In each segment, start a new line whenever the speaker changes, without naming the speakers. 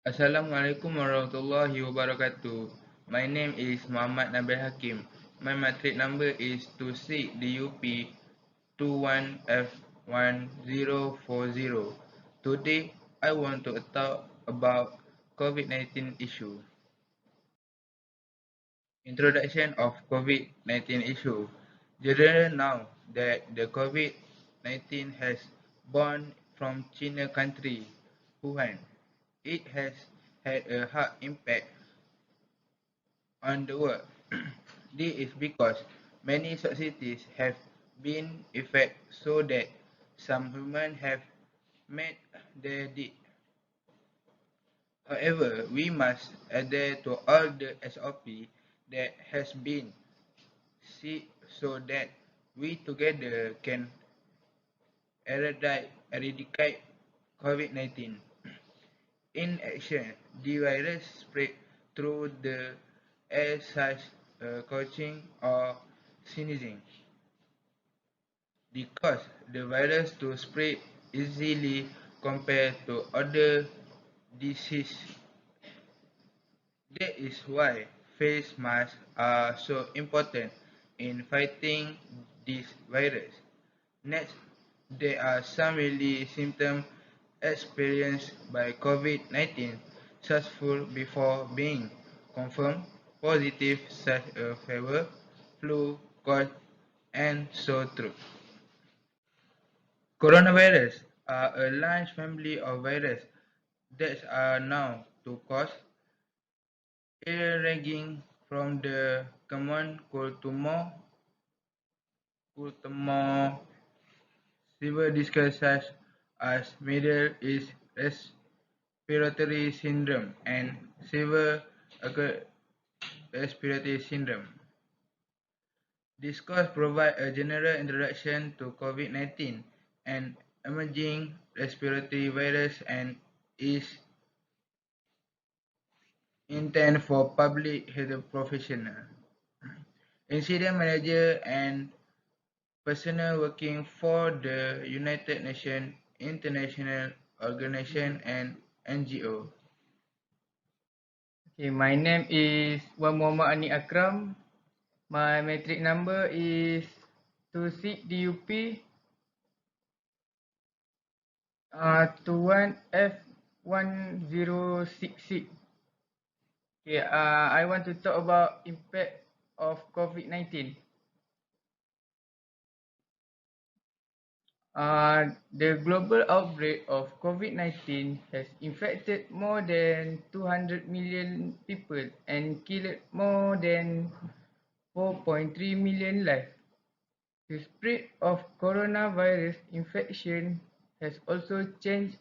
Assalamualaikum warahmatullahi wabarakatuh. My name is Muhammad Nabil Hakim. My matric number is 26DUP 21F1040. Today, I want to talk about COVID-19 issue. Introduction of COVID-19 issue. Generally now that the COVID-19 has born from China country, Wuhan. It has had a hard impact on the world. This is because many societies have been affected so that some humans have met their deed. However, we must adhere to all the SOP that has been set so that we together can eradicate COVID-19. In action, the virus spread through the air such coughing or sneezing. This causes the virus to spread easily compared to other diseases. That is why face masks are so important in fighting this virus. Next, there are some early symptoms experienced by COVID-19 successful before being confirmed positive such as fever, flu, cold, and sore throat. Coronavirus are a large family of viruses that are known to cause ranging from the common cold to more severe diseases such as Middle East respiratory syndrome and severe acute respiratory syndrome. This course provides a general introduction to COVID-19 and emerging respiratory virus and is intended for public health professionals, incident manager, and personnel working for the United Nations International Organization and NGO.
Okay, my name is Wan Muhammad Ani Akram. My matric number is 26DUP 21F1066. Okay, I want to talk about impact of COVID-19. The global outbreak of COVID-19 has infected more than 200 million people and killed more than 4.3 million lives. The spread of coronavirus infection has also changed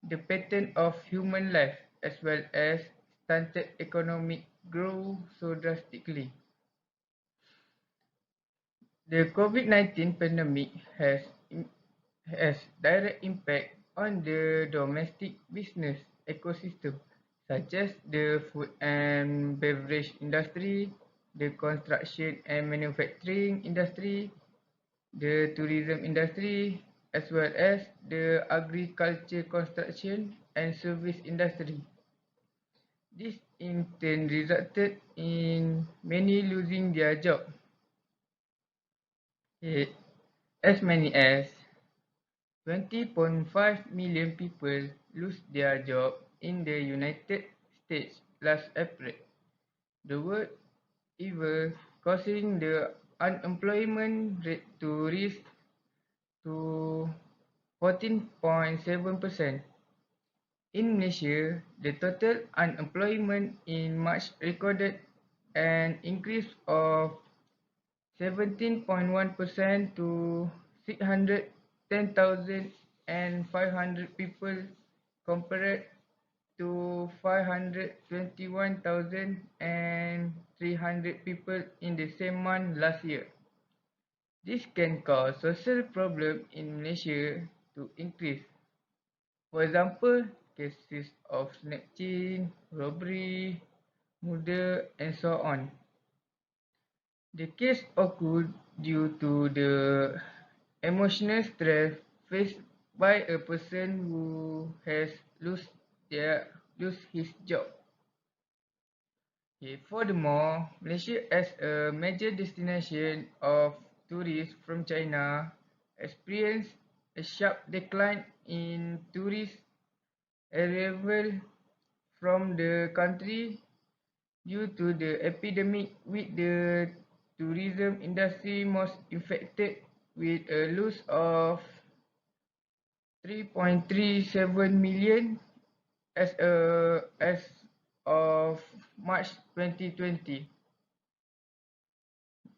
the pattern of human life as well as stunted economic growth so drastically. The COVID-19 pandemic has direct impact on the domestic business ecosystem such as the food and beverage industry, the construction and manufacturing industry, the tourism industry, as well as the agriculture, construction and service industry. This in turn resulted in many losing their job. As many as 20.5 million people lose their job in the United States last April. The world even causing the unemployment rate to reach to 14.7%. In Malaysia, the total unemployment in March recorded an increase of 17.1% to 610,500 people compared to 521,300 people in the same month last year. This can cause social problems in Malaysia to increase. For example, cases of snatching, robbery, murder, and so on. The case occurred due to the emotional stress faced by a person who has lost their lose his job. Furthermore, Malaysia as a major destination of tourists from China experienced a sharp decline in tourist arrival from the country due to the epidemic, with the tourism industry most affected with a loss of 3.37 million as of March 2020.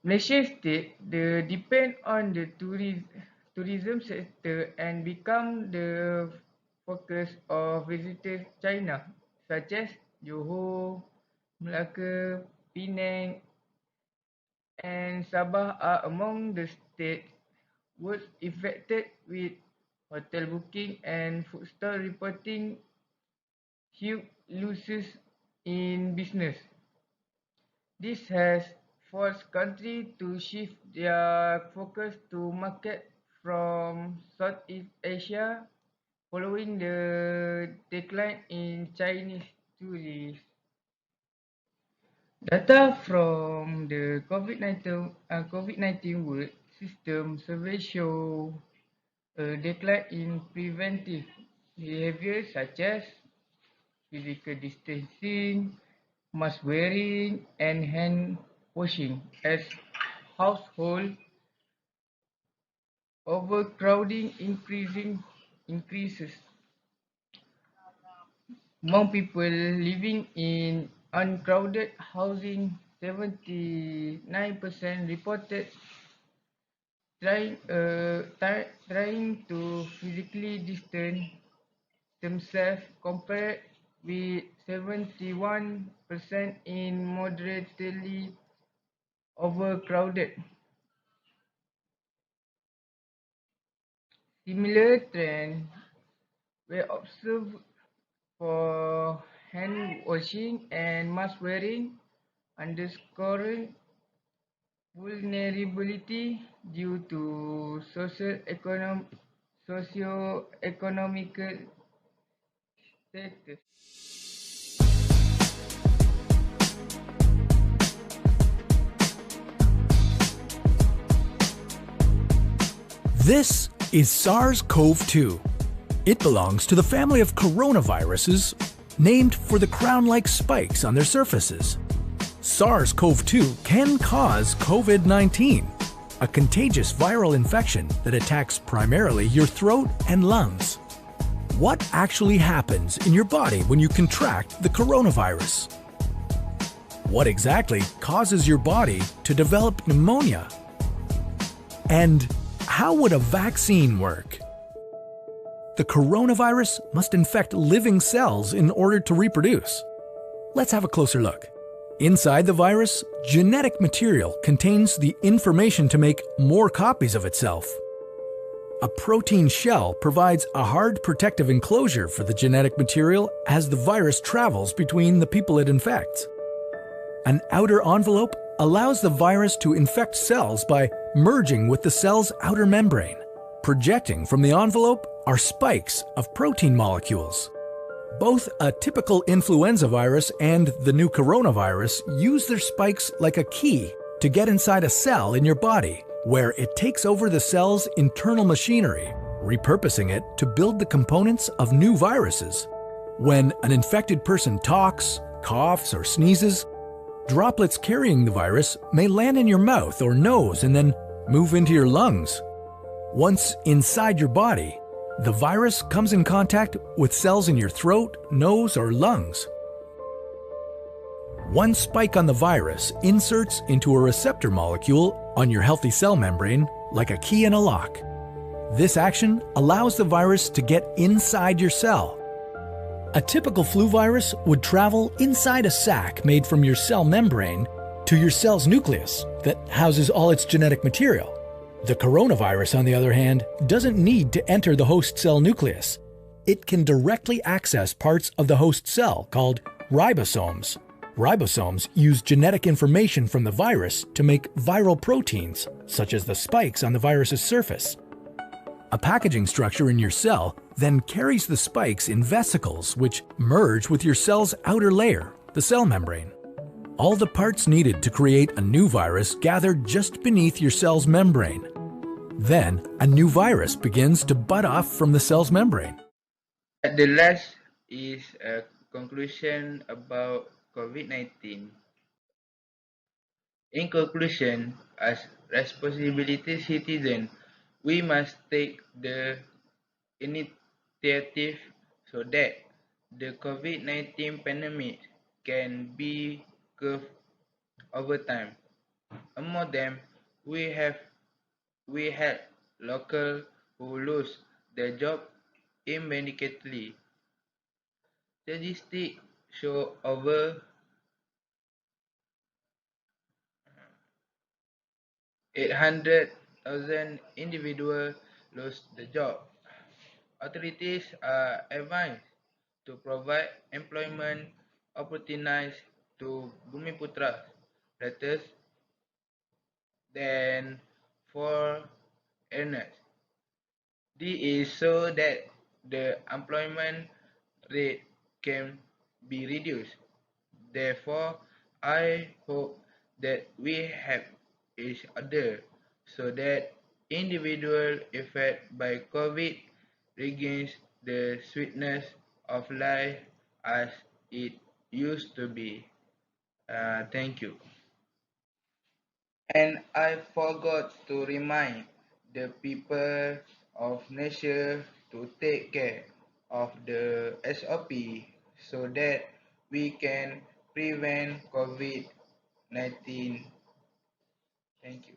Malaysia state the depend on the tourism sector and become the focus of visitors China, such as Johor, Melaka, Penang, and Sabah are among the states worst affected, with hotel booking and food stall reporting huge losses in business. This has forced countries to shift their focus to markets from Southeast Asia following the decline in Chinese tourists. Data from the COVID-19 World System Survey show a decline in preventive behaviors such as physical distancing, mask wearing, and hand washing as household overcrowding increases among people living in uncrowded housing. 79% reported trying to physically distance themselves, compared with 71% in moderately overcrowded. Similar trends were observed for hand washing and mask wearing, underscoring vulnerability due to socio-economical status.
This is SARS-CoV-2. It belongs to the family of coronaviruses named for the crown-like spikes on their surfaces. SARS-CoV-2 can cause COVID-19, a contagious viral infection that attacks primarily your throat and lungs. What actually happens in your body when you contract the coronavirus? What exactly causes your body to develop pneumonia? And how would a vaccine work? The coronavirus must infect living cells in order to reproduce. Let's have a closer look. Inside the virus, genetic material contains the information to make more copies of itself. A protein shell provides a hard protective enclosure for the genetic material as the virus travels between the people it infects. An outer envelope allows the virus to infect cells by merging with the cell's outer membrane. Projecting from the envelope are spikes of protein molecules. Both a typical influenza virus and the new coronavirus use their spikes like a key to get inside a cell in your body, where it takes over the cell's internal machinery, repurposing it to build the components of new viruses. When an infected person talks, coughs, or sneezes, droplets carrying the virus may land in your mouth or nose and then move into your lungs. Once inside your body, the virus comes in contact with cells in your throat, nose, or lungs. One spike on the virus inserts into a receptor molecule on your healthy cell membrane like a key in a lock. This action allows the virus to get inside your cell. A typical flu virus would travel inside a sac made from your cell membrane to your cell's nucleus that houses all its genetic material. The coronavirus, on the other hand, doesn't need to enter the host cell nucleus. It can directly access parts of the host cell called ribosomes. Ribosomes use genetic information from the virus to make viral proteins, such as the spikes on the virus's surface. A packaging structure in your cell then carries the spikes in vesicles which merge with your cell's outer layer, the cell membrane. All the parts needed to create a new virus gather just beneath your cell's membrane. Then, a new virus begins to bud off from the cell's membrane.
The last is a conclusion about COVID-19. In conclusion, as responsibility citizens, we must take the initiative so that the COVID-19 pandemic can be curbed over time. Among them, we had local who lose their job immediately. Statistics show over 800,000 individuals lost the job. Authorities are advised to provide employment opportunities to Bumiputras rather than foreigners. This is so that the employment rate can be reduced. Therefore, I hope that we help each other so that individual affected by COVID regains the sweetness of life as it used to be. Thank you. And I forgot to remind the people of nature to take care of the SOP so that we can prevent COVID-19. Thank you.